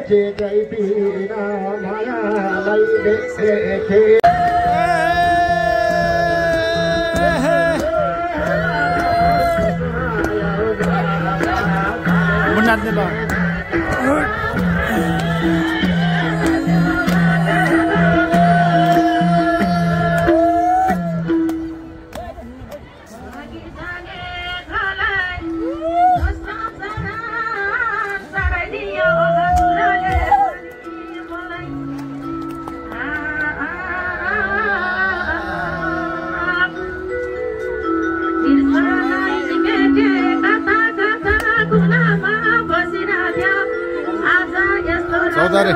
चेतै बिना मायालाई देखे Saudare.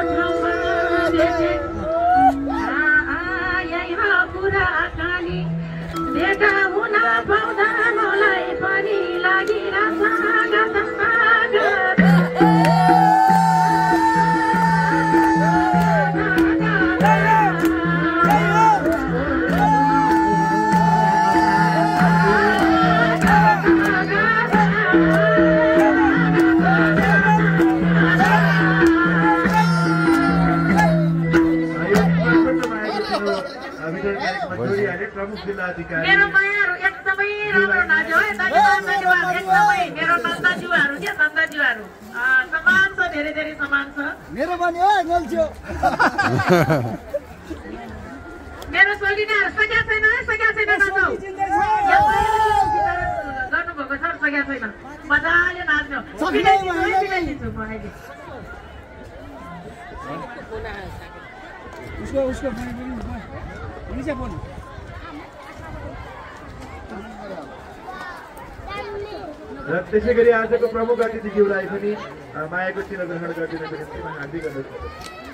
मेरो मायाहरू एकदमै राम्रो नाच्यो है धन्यवाद एकदमै मेरो नन्दाजुहरू के नन्दाजुहरू समान छ धेरै धेरै समान छ मेरो पनि हो गल्छ्यो मेरो सोलिनाहरू सकिया छैन नाच्नु गर्नुभएको छ सकिया छैन मजाले नाच्नु बिलाइदिन्छु म अहिले उसको फोन र त्यसै गरी आजको प्रमुख अतिथिज्यूलाई पनि मायाको चिन्ह ग्रहण गरिदिनको निम्ति म हार्दिक अनुरोध गर्दछु।